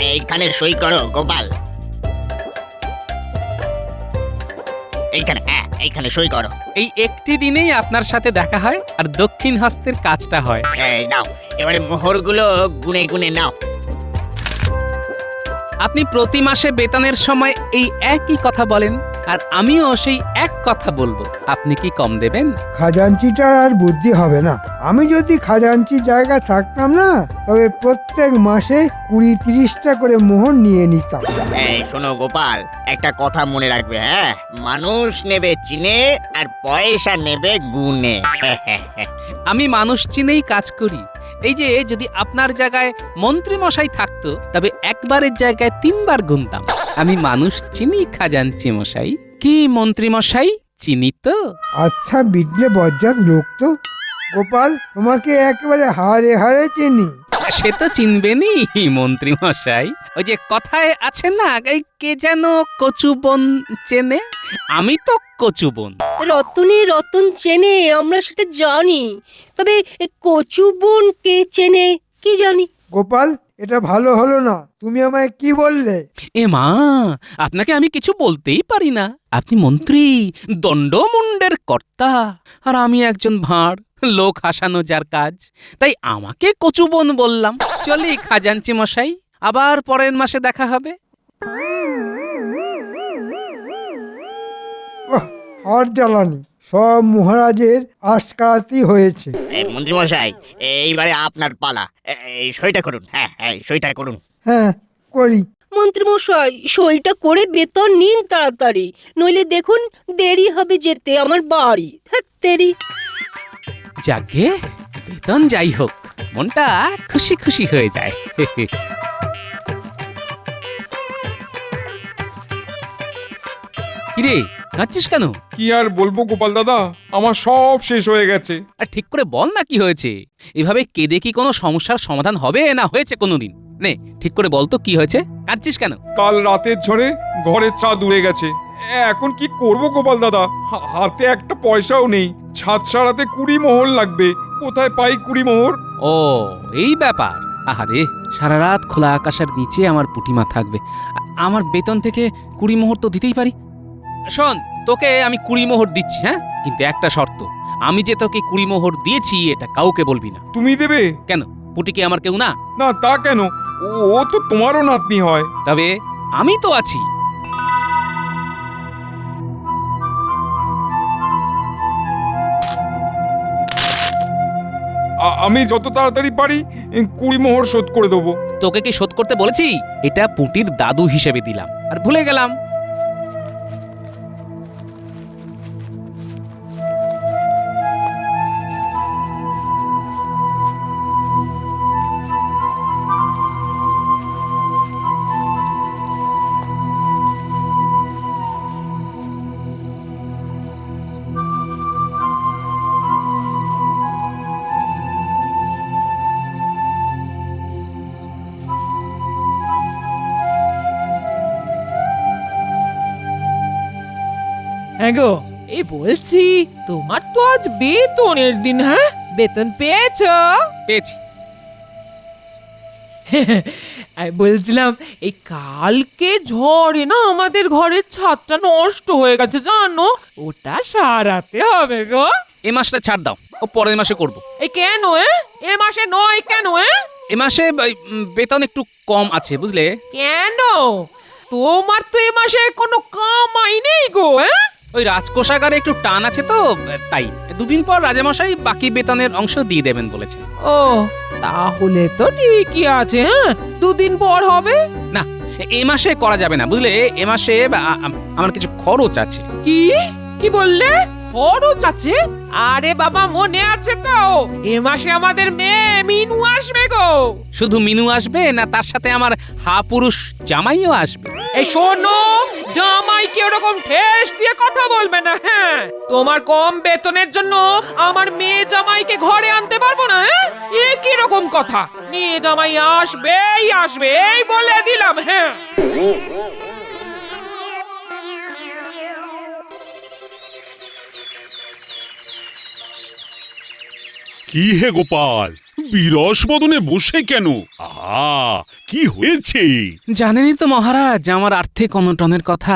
এইখানে সই করো গোপাল। এইখানে, হ্যাঁ এইখানে সই করো। এই একটি দিনেই আপনার সাথে দেখা হয় আর দক্ষিণ হস্তের কাজটা হয়। এই নাও, এবারে মোহরগুলো গুনে গুনে নাও। আপনি প্রতি মাসে বেতনের সময় এই একই কথা বলেন, আর আমিও সেই এক কথা বলবো। আপনি কি কম দেবেন? খাজাঞ্চিটার আর বুদ্ধি হবে না। আমি যদি খাজাঞ্চির জায়গায় থাকতাম না, তবে প্রত্যেক মাসে 20-30টা করে মোহর নিয়ে নিতাম। এই শোনো গোপাল, একটা কথা মনে রাখবে, হ্যাঁ? মানুষ নেবে চিনে আর পয়সা নেবে গুনে। আমি মানুষ চিনেই কাজ করি। এই যে যদি আপনার জায়গায় মন্ত্রী মশাই থাকতো, তবে একবারের জায়গায় 3বার গুনতাম। আমি মানুষ চিনি খাজাঞ্চি মশাই। কি মন্ত্রী মশাই, চিনি তো? আচ্ছা বিটলে বজ্জাত লোক তো। গোপাল, তোমাকে একেবারে হাড়ে হাড়ে চিনি। সে তো চিনবেনই মন্ত্রী মশাই। ওই যে কথায় আছে না, এই কে যেন কচুবন চেনে, আমি তো কচুবন। রতনে রতন চেনে, আমরা সেটা জানি, তবে কচু বোন কে চেনে কি জানি। গোপাল, এটা ভালো হলো না। তুমি আমায় কি বললে? এ মা, আপনাকে আমি কিছু বলতেই পারি না। আপনি মন্ত্রী, দণ্ডমুণ্ডের কর্তা, আর আমি একজন ভাঁড়, লোক হাসানো যার কাজ। তাই আমাকে কচুবন বললাম। চলি খাজাঞ্চি মশাই, আবার পরের মাসে দেখা হবে। আর জ্বালানি, সব মহারাজের আশকারাতি হয়েছে। এই মন্ত্রী মশাই, এইবারে আপনার পালা। এই সইটা করুন, হ্যাঁ হ্যাঁ সইটা করুন। হ্যাঁ, করি। মন্ত্রী মশাই, সইটা করে বেতন নিন তাড়াতাড়ি, নইলে দেখুন দেরি হবে যেতে আমার বাড়ি। দেরি। যাকে বেতন যাই হোক, মনটা খুশি খুশি হয়ে যায়। কিরে, কাঁদছিস কেন? কি আর বলবো গোপাল দাদা, আমার সব শেষ হয়ে গেছে। আর ঠিক করে বল না কি হয়েছে। এভাবে কেঁদে কি কোনো সমস্যার সমাধান হবে না হয়েছে কোনোদিন? নে ঠিক করে বল তো কি হয়েছে, কাঁদছিস কেন? কাল রাতের ঝড়ে ঘরের ছাদ উড়ে গেছে। এখন কি করব গোপাল দাদা, হাতে একটা পয়সাও নেই। ছাদ সারাতে 20 মোহর লাগবে, কোথায় পাই 20 মোহর? ও এই ব্যাপার। আহারে, সারা রাত খোলা আকাশের নিচে আমার পুটিমা থাকবে। আমার বেতন থেকে 20 মোহর তো দিতেই পারি। শোন, তোকে আমি 20 মোহর দিচ্ছি, হ্যাঁ, কিন্তু একটা শর্ত। আমি যে তোকে 20 মোহর দিয়েছি এটা কাউকে বলবি না। তুমি দেবে? কেন, পুটি কি আমার কেউ না? না তা কেন, ও তো তোমারও নাতনি হয়। তবে আমি তো আছি। আমি যত তাড়াতাড়ি পারি 20 মোহর শোধ করে দেবো। তোকে কি শোধ করতে বলেছি? এটা পুটির দাদু হিসেবে দিলাম, আর ভুলে গেলাম। হ্যাঁ গো, এই বলছি, তোমার তো আজ বেতনের দিন, হ্যাঁ? বেতন পেয়েছো? পেয়েছি। আমি বলছিলাম, এই কালকে ঝড়ে না আমাদের ঘরের ছাদটা নষ্ট হয়ে গেছে জানো, ওটা সারাতে হবে গো। এ মাসটা ছাড় দাও, ও পরের মাসে করব। এই কেন এ মাসে নয় কেন? এ মাসে বেতন একটু কম আছে, বুঝলে? কেন? তোমার তো এ মাসে কোনো কামাই নেই গো। ওই রাজকোষাগারে একটু টান আছে তো, তাই 2 দিন পর রাজামশাই বাকি বেতনের অংশ দিয়ে দেবেন বলেছেন। ও, তাহলে তো ঠিকই আছে। 2 দিন পর হবে। না, এ মাসে করা যাবে না, বুঝলে? এ মাসে আমার কিছু খরচ আছে। কি কি বললে? খরচ আছে? আরে বাবা, মনে আছে তো, এ মাসে আমাদের মেয়ে মিনু আসবে গো। শুধু মিনু আসবে না, তার সাথে আমার পুরুষ জামাইও আসবে। এই শোনো, জামাইকে ওরকম ঠেস দিয়ে কথা বলবে না, হ্যাঁ? তোমার কম বেতনের জন্য আমার মেয়ে জামাইকে ঘরে আনতে পারবো না, হ্যাঁ? এ কি রকম কথা? মেয়ে জামাই আসবেই আসবে, এই বলে দিলাম, হ্যাঁ। কি হে গোপাল, বিরস বদনে বসে কেন? আহা, কি হয়েছে? জানেনই তো মহারাজ আমার আর্থিক অনটনের কথা।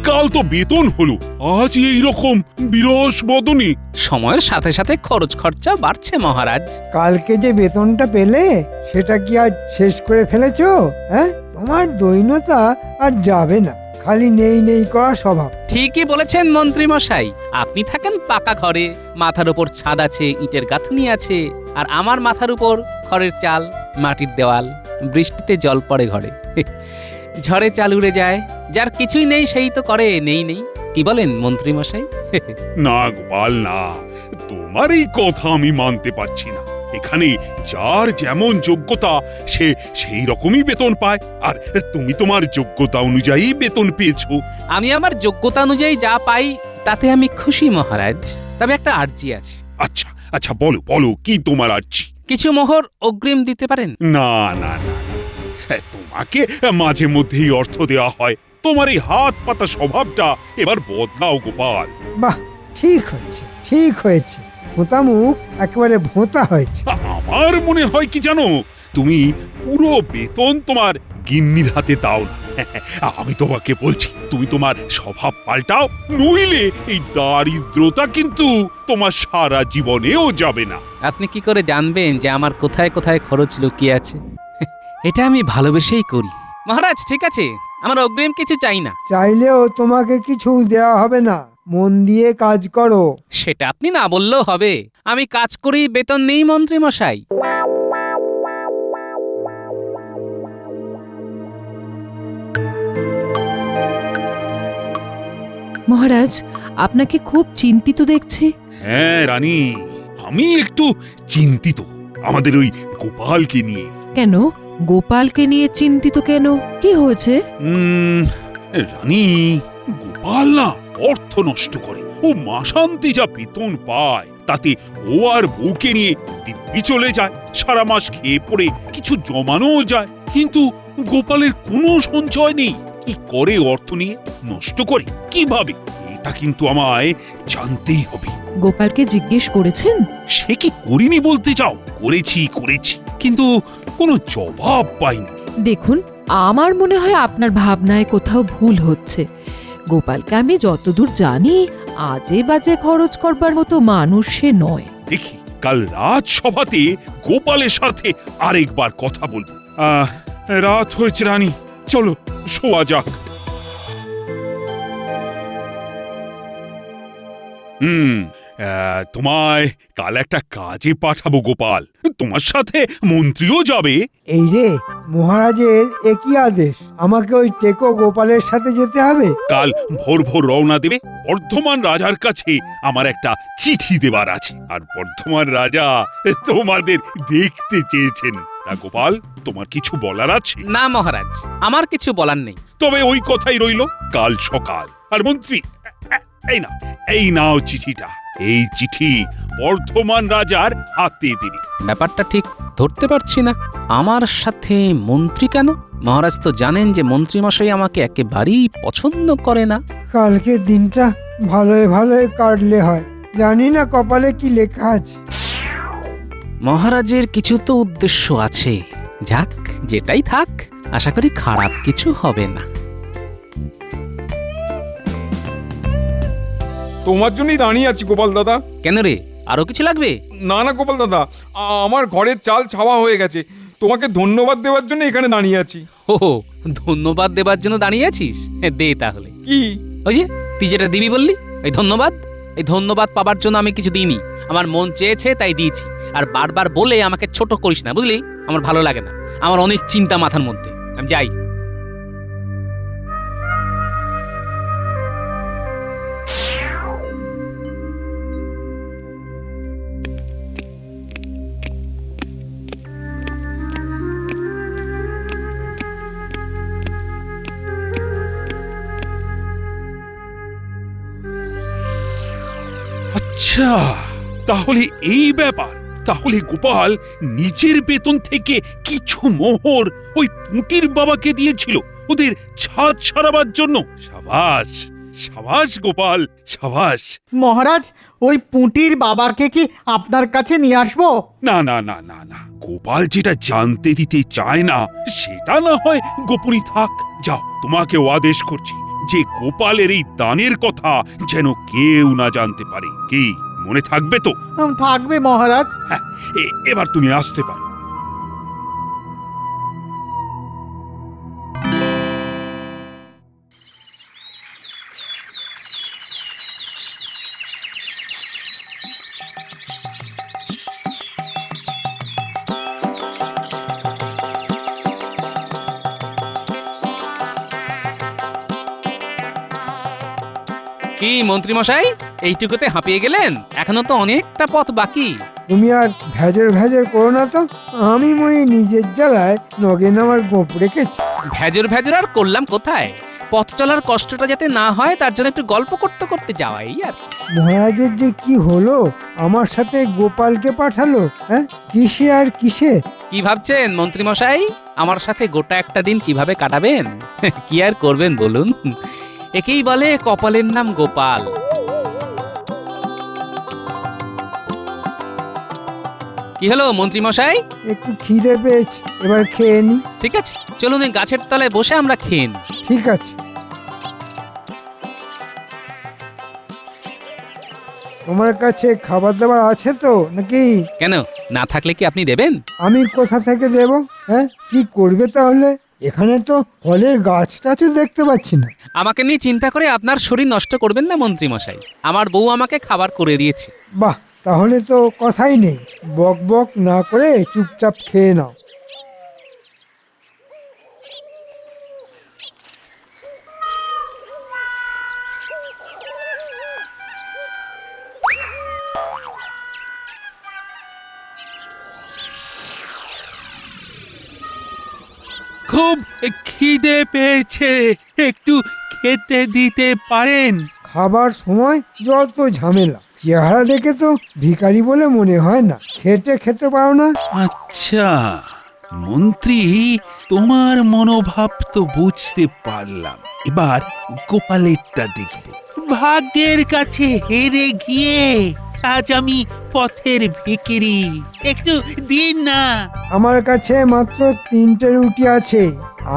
কাল তো বেতন হলো, আজ এই রকম বিরস বদনে। সময়ের সাথে সাথে খরচ খরচা বাড়ছে মহারাজ। কালকে যে বেতনটা পেলে সেটা কি আর শেষ করে ফেলেছো? হ্যাঁ, তোমার দৈন্যতা আর যাবে না, খালি নেই নেই করা স্বভাব। ঠিকই বলেছেন মন্ত্রী মশাই, আপনি থাকেন পাকা ঘরে, মাথার উপর ছাদ আছে, ইটের গাঁথনি আছে, আর আমার মাথার উপর খড়ের চাল, মাটির দেওয়াল, বৃষ্টিতে জল পড়ে ঘরে, ঝড়ে চাল উড়ে যায়, যার কিছুই নেই সেই তো করে নেই নেই। কি বলেন মন্ত্রী মশাই? না গোপাল না, তোমার এই কথা আমি মানতে পারছি না। এখানে যার যেমন যোগ্যতা সে সেই রকমই বেতন পায়, আর তুমি তোমার যোগ্যতা অনুযায়ী বেতন পেয়েছো। আমি আমার যোগ্যতা অনুযায়ী যা পাই তাতে আমি খুশি মহারাজ, তবে একটা আর্জি আছে। আচ্ছা আচ্ছা, বলো বলো, কি তোমার আর্জি? কিছু মোহর অগ্রিম দিতে পারেন? না না না না, তোমাকে মাঝে মধ্যেই অর্থ দেওয়া হয়, তোমার এই হাত পাতা স্বভাবটা এবার বদলাও গোপাল। বাহ, ঠিক হয়েছে ঠিক হয়েছে, ভোঁতা মুখ একেবারে ভোঁতা হয়েছে। আমার মনে হয় কি জানো, তুমি পুরো বেতন তোমার গিন্নির হাতে দাও না। আমি তোমাকে বলছি, তুমি তোমার স্বভাব পাল্টাও, নইলে এই দারিদ্রতা কিন্তু তোমার সারা জীবনেও যাবে না। আপনি কি করে জানবেন যে আমার কোথায় কোথায় খরচ লুকিয়ে আছে? এটা আমি ভালোবেসেই করি মহারাজ। ঠিক আছে, আমার অগ্রিম কিছু চাই না। চাইলেও তোমাকে কিছু দেওয়া হবে না, মন দিয়ে কাজ করো। সেটা আপনি না বললেও হবে, আমি কাজ করি, বেতন নেই মন্ত্রী মশাই। মহারাজ, আপনাকে খুব চিন্তিত দেখছি। হ্যাঁ রানী, আমি একটু চিন্তিত আমাদের ওই গোপালকে নিয়ে। কেন গোপালকে নিয়ে চিন্তিত কেন? কি হয়েছে? রানী, গোপাল না অর্থ নষ্ট করে, ও মাসান্তে যা বেতন পায় তাতে ও আর বউকে নিয়ে দিব্যি চলে যায়, সারা মাস খেয়ে পড়ে কিছু জমানোও যায়, কিন্তু গোপালের কোনো সঞ্চয় নেই। কি করে অর্থ নিয়ে নষ্ট করে, কিভাবে, এটা কিন্তু আমায় জানতেই হবে। গোপালকে জিজ্ঞেস করেছেন? সে কি করিনি বলতে চাও? করেছি করেছি, কিন্তু কোনো জবাব পাইনি। দেখুন, আমার মনে হয় আপনার ভাবনায় কোথাও ভুল হচ্ছে। গোপালকে আমি যতদূর জানি আজে বাজে খরচ করবার মতো মানুষ সে নয়। দেখি কাল রাজসভাতে গোপালের সাথে আরেকবার কথা বলবো। রাত হয়েছে রানী, চলো শোয়া যাক। তোমায় কাল একটা কাজে পাঠাবো গোপাল, তোমার সাথে মন্ত্রীও যাবে। এই রে, মহারাজের একই আদেশ, আমাকে ওই টেকো গোপালের সাথে যেতে হবে? কাল ভোর ভোর রওনা দেবে। বর্ধমান রাজার কাছে আমার একটা চিঠি দেবার আছে, আর বর্ধমান রাজা তোমাদের দেখতে চেয়েছেন। না গোপাল, তোমার কিছু বলার আছে? না মহারাজ, আমার কিছু বলার নেই। তবে ওই কথাই রইল, কাল সকাল। আর মন্ত্রী, এই নাও চিঠিটা, এই চিঠি বর্ধমান রাজার হাতে দিবি। ব্যাপারটা ঠিক ধরতে পারছি না, আমার সাথে মন্ত্রী কেন? মহারাজ তো জানেন যে মন্ত্রী মশাই আমাকে একেবারেই পছন্দ করে না। কালকে দিনটা ভালোই ভালোই কাটলে হয়, জানি না কপালে কি লেখা আছে। মহারাজের কিছু তো উদ্দেশ্য আছে, যাক যেটাই থাক, আশা করি খারাপ কিছু হবে না। তোমার জন্যই দাঁড়িয়ে আছি গোপাল দাদা। কেন রে, আরো কিছু লাগবে? না না গোপাল দাদা, আমার ঘরের চাল ছাওয়া হয়ে গেছে, তোমাকে ধন্যবাদ দেওয়ার জন্য এখানে দাঁড়িয়ে আছি। ও, ধন্যবাদ দেবার জন্য দাঁড়িয়ে আছিস? দে তাহলে। কি? ওই যে তুই যেটা দিবি বললি, এই ধন্যবাদ। এই ধন্যবাদ পাবার জন্য আমি কিছু দিইনি, আমার মন চেয়েছে তাই দিয়েছি। আর বারবার বলে আমাকে ছোট করিস না, বুঝলি? আমার ভালো লাগে না, আমার অনেক চিন্তা মাথার মধ্যে। আমি যাই। আচ্ছা, তাহলে এই ব্যাপার। তাহলে গোপাল নিজের বেতন থেকে কিছু মোহর ওই পুঁটির বাবাকে দিয়েছিল ওদের ছাদ সারাবার জন্য। সাবাস, সাবাস গোপাল, সাবাস। মহারাজ, ওই পুঁটির বাবাকে কি আপনার কাছে নিয়ে আসবো? না না না না না, গোপাল যেটা জানতে দিতে চায় না সেটা না হয় গোপনই থাক। যাও, তোমাকেও আদেশ করছি যে গোপালের এই দানের কথা যেন কেউ না জানতে পারে। কি মনে থাকবে তো? থাকবে মহারাজ। হ্যাঁ, এবার তুমি আসতে পারো। কি মন্ত্রী মশাই, এইটুকুতে হাঁপিয়ে গেলেন? এখনো তো অনেকটা পথ বাকি। তুমি আর ভেজর ভেজর করো না তো। আমি মনে নিজের জ্বালায় নগেন আমার গোপ রেখেছি। ভেজর ভেজর আর করলাম কোথায়? পথ চলার কষ্টটা যাতে না হয় তার জন্য একটু গল্প করতে করতে যাওয়াই আর কি। মহারাজের যে কি হলো, আমার সাথে গোপালকে পাঠালো, হ্যাঁ কিসে আর কিসে? কি ভাবছেন মন্ত্রী মশাই, আমার সাথে গোটা একটা দিন কিভাবে কাটাবেন? কি আর করবেন বলুন, একেই বলে কপালের নাম গোপাল। কি হলো মন্ত্রী মশাই? একটু খিদে পেয়েছি, এবার খেয়ে নি। ঠিক আছে, চলুন এই গাছের তলায় বসে আমরা খেয়ে নিই। ঠিক আছে। তোমার কাছে খাবার দাবার আছে তো নাকি? কেন, না থাকলে কি আপনি দেবেন? আমি কোথা থেকে দেব? হ্যাঁ, কি করবে তাহলে? এখানে তো ফলের গাছটা তো দেখতে পাচ্ছি না। আমাকে নিয়ে চিন্তা করে আপনার শরীর নষ্ট করবেন না মন্ত্রী মশাই, আমার বউ আমাকে খাবার করে দিয়েছে। বাহ, তাহলে তো কথাই নেই। বক বক না করে চুপচাপ খেয়ে নাও। খুব খিদে পেয়েছে, একটু খেতে দিতে পারেন? খাবার সময় যত ঝামেলা। চেহারা দেখে তো ভিখারি বলে মনে হয় না। খেতে পারো না? আচ্ছা মন্ত্রী, তোমার মনোভাব তো বুঝতে পারলাম। এবার গোপালেরটা দেখব। ভাগ্যের কাছে হেরে গিয়ে আজ আমি পথের ভিখিরি, একটু দিন না। আমার কাছে মাত্র 3টে রুটি আছে।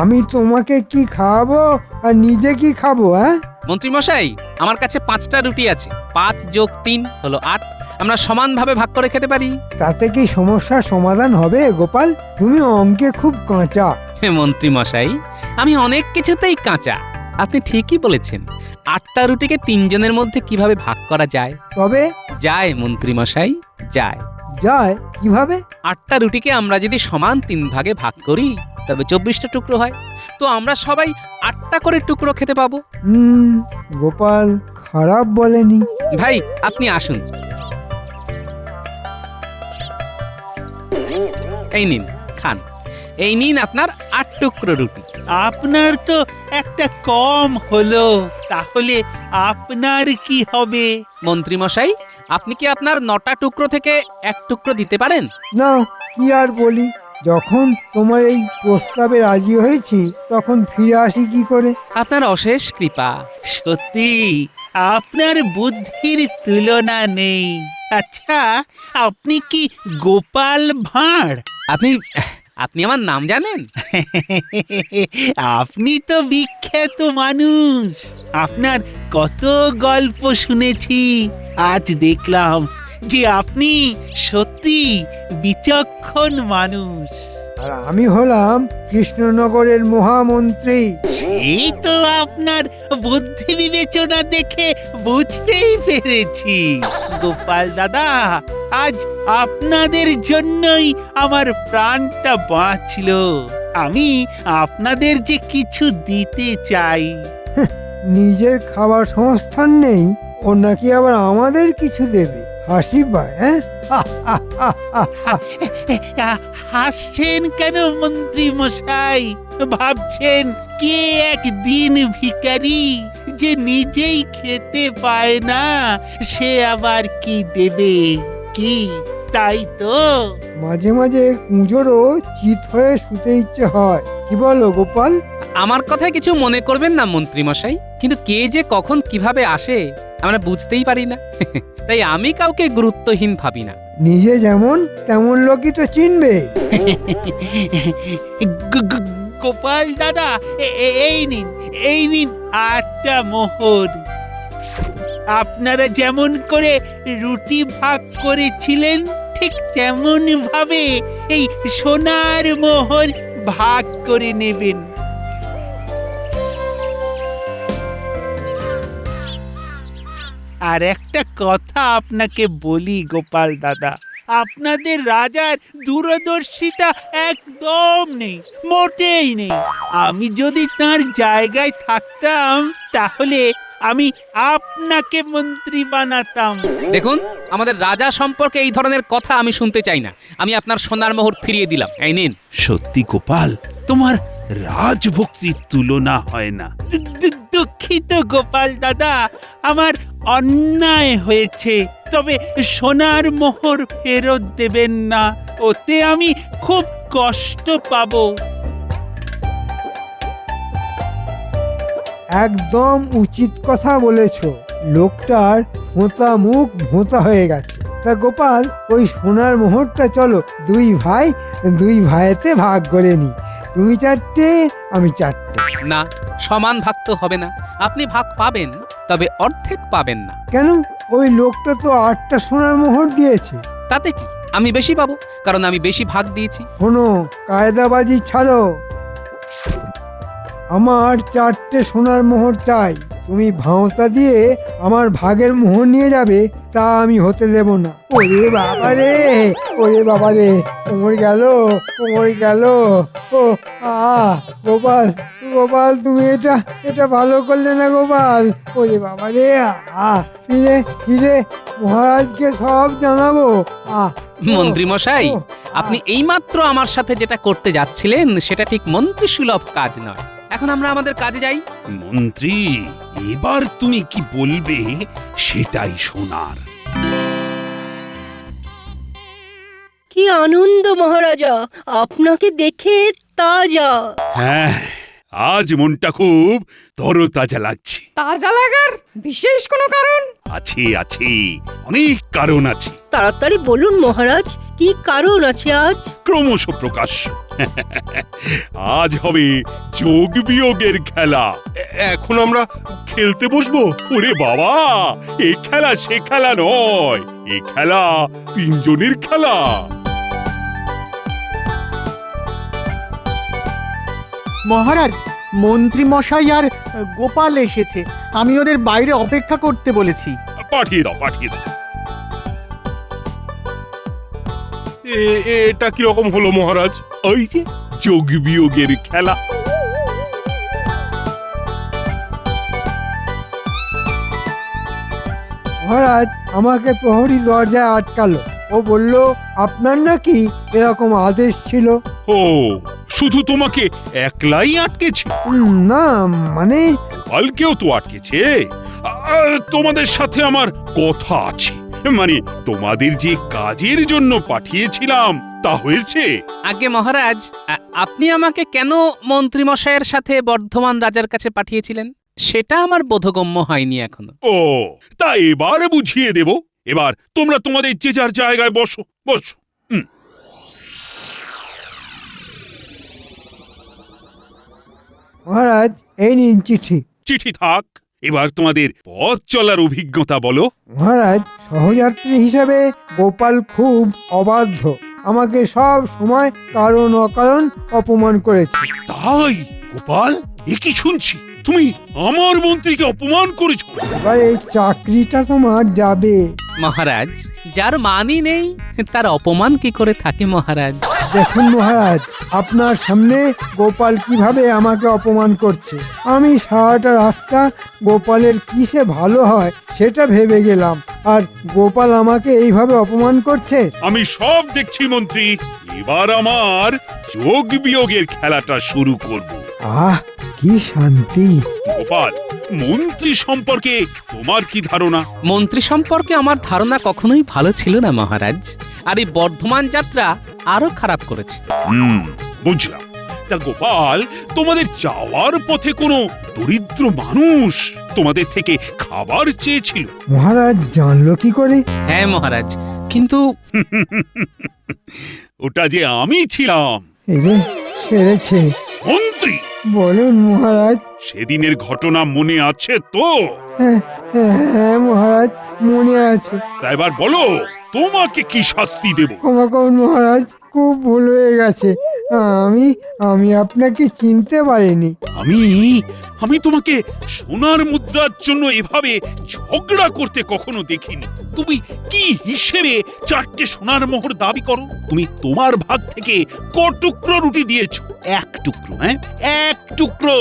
আমি তোমাকে কি খাওয়াবো আর নিজে কি খাবো? হ্যাঁ মন্ত্রী মশাই, আমার কাছে 5টা রুটি আছে। 5 যোগ 3 হলো 8। আমরা সমানভাবে ভাগ করে খেতে পারি। তাতে কি সমস্যার সমাধান হবে গোপাল? তুমি অঙ্কে খুব কাঁচা। মন্ত্রী মশাই, আমি অনেক কিছুতেই কাঁচা। আপনি ঠিকই বলেছেন। 8টা রুটিকে 3 জনের মধ্যে কিভাবে ভাগ করা যায়? তবে যায় মন্ত্রী মশাই, যায়। যায় কিভাবে? 8টা রুটিকে আমরা যদি সমান 3 ভাগে ভাগ করি তবে 24টা টুকরো হয়। তো আমরা সবাই 8টা করে টুকরো খেতে পাবো। গোপাল খারাপ বলেনি। ভাই, আপনি আসুন, এই নিন খান। এই নিন আপনার 8 টুকরো রুটি। আপনার তো একটা কম হলো, তাহলে আপনার কি হবে? মন্ত্রী মশাই, আপনি কি আপনার 9টা টুকরো থেকে 1 টুকরো দিতে পারেন? না, কি আর বলি। যখন তোমার এই প্রস্তাবে রাজি হয়েছি তখন ফিরে আসি কি করে? আপনার অশেষ কৃপা। সত্যি আপনার বুদ্ধির তুলনা নেই। আচ্ছা, আপনি কি গোপাল ভাঁড়? আপনি আমার নাম জানেন? আপনি তো বিখ্যাত মানুষ, আপনার কত গল্প শুনেছি। আজ দেখলাম যে আপনি সত্যি বিচক্ষণ মানুষ। আর আমি হলাম কৃষ্ণনগরের মহামন্ত্রী। এই তো আপনার বুদ্ধি বিবেচনা দেখে বুঝতেই পেরেছি। গোপাল দাদা, আজ আপনাদের জন্যই আমার প্রাণটা বাঁচলো। আমি আপনাদের যে কিছু দিতে চাই। নিজের খাবার সংস্থান নেই, ও নাকি আবার আমাদের কিছু দেবে? হাসি পায়। হ্যাঁ, হাসছেন কেন মন্ত্রী মশাই? ভাবছেন কে একদিন ভিখারি যে নিজেই খেতে পায় না, সে আবার কি দেবে? কি তাই তো? মাঝে মাঝে কুঁজোরও চিত হয়ে শুতে ইচ্ছে হয়। কি বলো গোপাল? আমার কথায় কিছু মনে করবেন না মন্ত্রী মশাই। কিন্তু কে যে কখন কিভাবে আসে আমরা বুঝতেই পারি না। তাই আমি কাউকে গুরুত্বহীন ভাবি না। নিজে যেমন তেমন লোকই তো চিনবে। গোপাল দাদা, এই নিন 8টা মোহর। আপনারা যেমন করে রুটি ভাগ করেছিলেন ঠিক তেমন ভাবে এই সোনার মোহর ভাগ করে নেবেন। আর একটা কথা আপনাকে বলি গোপাল দাদা, আপনাদের রাজার দূরদর্শিতা একদম নেই, মোটেই নেই। আমি যদি তার জায়গায় থাকতাম তাহলে আমি আপনাকে মন্ত্রী বানাতাম। দেখুন, আমাদের রাজা সম্পর্কে এই ধরনের কথা আমি শুনতে চাই না। আমি আপনার সোনার মোহর ফিরিয়ে দিলাম, এই নিন। সত্যি গোপাল, তোমার রাজভক্তির তুলনা হয় না। দুঃখিত গোপাল দাদা, আমার অন্যায় হয়েছে। তবে সোনার মোহর ফেরত দেবেন না, ওতে আমি খুব কষ্ট পাবো। একদম উচিত কথা বলেছ। লোকটার ভোঁতা মুখ ভোঁতা হয়ে গেছে। তা গোপাল, ওই সোনার মোহরটা চলো দুই ভাইতে ভাগ করে নি। তুমি 4টে, আমি 4টে। না, সমান ভাগ তো হবে না। আপনি ভাগ পাবেন, তবে অর্ধেক পাবেন না। কেন? ওই লোকটা তো 8টা সোনার মোহর দিয়েছে। তাতে কি, আমি বেশি পাবো, কারণ আমি বেশি ভাগ দিয়েছি। শোনো, কায়দাবাজি ছাড়ো। আমার 4টে সোনার মোহর চাই। তুমি ভাঁওতা দিয়ে আমার ভাগের মোহর নিয়ে যাবে, তা আমি হতে দেব না। ওরে বাবা রে, কোমর গেল। ও গোপাল, তুমি এটা ভালো করলে না গোপাল। ওরে বাবা রে, ফিরে মহারাজকে সব জানাবো। মন্ত্রী মশাই, আপনি এইমাত্র আমার সাথে যেটা করতে যাচ্ছিলেন সেটা ঠিক মন্ত্রী সুলভ কাজ নয়। এখন আমরা আমাদের কাজে যাই। মন্ত্রী, এবার তুমি কি বলবে সেটাই শোনার। কি আনন্দ মহারাজা, আপনাকে দেখে তাজা। হ্যাঁ, আজ মনটা খুব তরতাজা লাগছে। তাজা লাগার বিশেষ কোনো কারণ? আছে, অনেক কারণ আছে। তাড়াতাড়ি বলুন মহারাজ, কি কারণ আছে আজ? ক্রমশ প্রকাশ্য। আজ হবে যোগ বিয়োগের খেলা। এখন আমরা খেলতে বসবো? ওরে বাবা, এ খেলা সে খেলা নয়, এ খেলা 3 জনের খেলা। মহারাজ, মন্ত্রী মশাই আর গোপাল এসেছে। আমি ওদের বাইরে অপেক্ষা করতে বলেছি। পাঠিয়ে দাও। এটা কি রকম হলো মহারাজ? ওই যে যোগ বিয়োগের খেলা। মহারাজ আমাকে প্রহরী দরজায় আটকালো। ও বলল আপনার নাকি এরকম আদেশ ছিল। ও, শুধু তোমাকে একলাই আটকেছে? না, মানে কালকেও তো আটকেছে। তোমাদের সাথে আমার কথা আছে। মানে তোমাদের যে কাজের জন্য পাঠিয়েছিলাম তা হয়েছে? আগে মহারাজ, আপনি আমাকে কেন মন্ত্রী মশাইয়ের সাথে বর্ধমান রাজার কাছে পাঠিয়েছিলেন সেটা আমার বোধগম্য হয়নি এখনো। ও, তা এবার বুঝিয়ে দেব। এবার তোমরা তোমাদের যে যার জায়গায় বসো। মহারাজ, এই নিন চিঠি। চিঠি থাক, এবার তোমাদের পথ চলার অভিজ্ঞতা বলো। মহারাজ, সহযাত্রী হিসাবে গোপাল খুব অবাধ্য। আমাকে সব সময় কারণ অকারণ অপমান করেছে। তাই? গোপাল, এ কি শুনছি? তুমি আমার মন্ত্রীকে অপমান করেছো? এবার এই চাকরিটা তোমার যাবে। মহারাজ, যার মানই নেই তার অপমান কি করে থাকে মহারাজ? দেখুন মহারাজ, আপনার সামনে গোপাল কিভাবে আমাকে অপমান করছে। আমি সারাটা রাস্তা গোপালের কিসে ভালো হয় সেটা ভেবে গেলাম, আর গোপাল আমাকে এইভাবে অপমান করছে। আমি সব দেখছি মন্ত্রী। এবার আমার যোগ বিয়োগের খেলাটা শুরু করব। আহ, কি শান্তি। গোপাল, মন্ত্রী সম্পর্কে তোমার কি ধারণা? মন্ত্রী সম্পর্কে আমার ধারণা কখনোই ভালো ছিল না মহারাজ, আর এই বর্ধমান যাত্রা আরো খারাপ করেছে। বুঝলাম। তা গোপাল, তোমাদের যাওয়ার পথে কোনো দরিদ্র মানুষ তোমাদের থেকে খাবার চেয়েছিল? মহারাজ জানলো কি করে? হ্যাঁ মহারাজ, কিন্তু ওটা যে আমি ছিলাম। এরে সেরেছে। মন্ত্রী, বলুন মহারাজ। সেদিনের ঘটনা মনে আছে তো? হ্যাঁ হ্যাঁ মহারাজ, মনে আছে। তা এবার বলো, তোমাকে কি শাস্তি দেব? ক্ষমা করুন মহারাজ, খুব ভুল হয়ে গেছে। আমি আমি আপনাকে চিনতে পারিনি। আমি তোমাকে সোনার মুদ্রার জন্য এভাবে ঝগড়া করতে কখনো দেখিনি। তুমি কি হিসেবে 4টে সোনার মোহর দাবি করো? তুমি তোমার ভাগ থেকে ক টুকরো রুটি দিয়েছো? 1 টুকরো। হ্যাঁ, 1 টুকরো।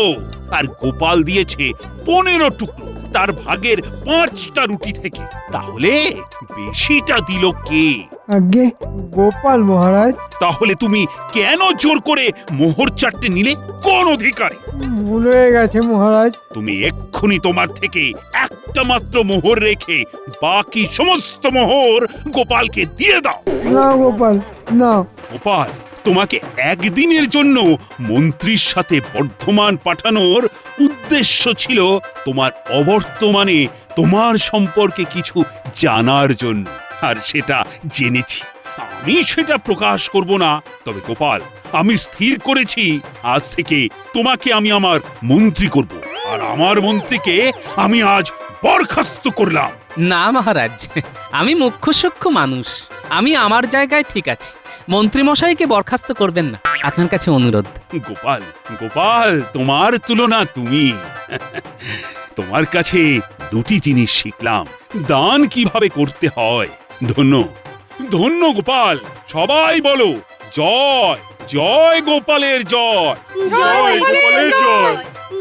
আর গোপাল দিয়েছে 15 টুকরো তার ভাগের 5টা রুটি থেকে। তাহলে বেশিটা দিল কে? আগে গোপাল মহারাজ। তাহলে তুমি কেন জোর করে মোহর 4টে নিলে? কোন অধিকারে? ভুল হয়ে গেছে মহারাজ। তুমি এক্ষুনি তোমার থেকে একটা মাত্র মোহর রেখে বাকি সমস্ত মোহর গোপালকে দিয়ে দাও। না গোপাল, না। গোপাল, তোমাকে একদিনের জন্য মন্ত্রীর সাথে বর্ধমান পাঠানোর উদ্দেশ্য ছিল তোমার অবর্তমানে তোমার সম্পর্কে কিছু জানার জন্য, আর সেটা জেনেছি। আমি সেটা প্রকাশ করব না। তবে গোপাল, আমি স্থির করেছি আজ থেকে তোমাকে আমি আমার মন্ত্রী করব, আর আমার মন্ত্রীকে আমি আজ বরখাস্ত করলাম। না মহারাজ, আমি মুখ্য সূক্ষ্ম মানুষ, আমি আমার জায়গায় ঠিক আছি। মন্ত্রী মশাইকে বরখাস্ত করবেন না, আপনার কাছে অনুরোধ। গোপাল, গোপাল, তোমার তুলনা তুমি। তোমার কাছে 2টি জিনিস শিখলাম, দান কিভাবে করতে হয়। ধন্য, ধন্য গোপাল। সবাই বলো জয়, জয় গোপালের জয়, জয় গোপালের জয়,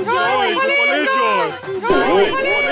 জয় গোপালের জয়, জয় গোপালের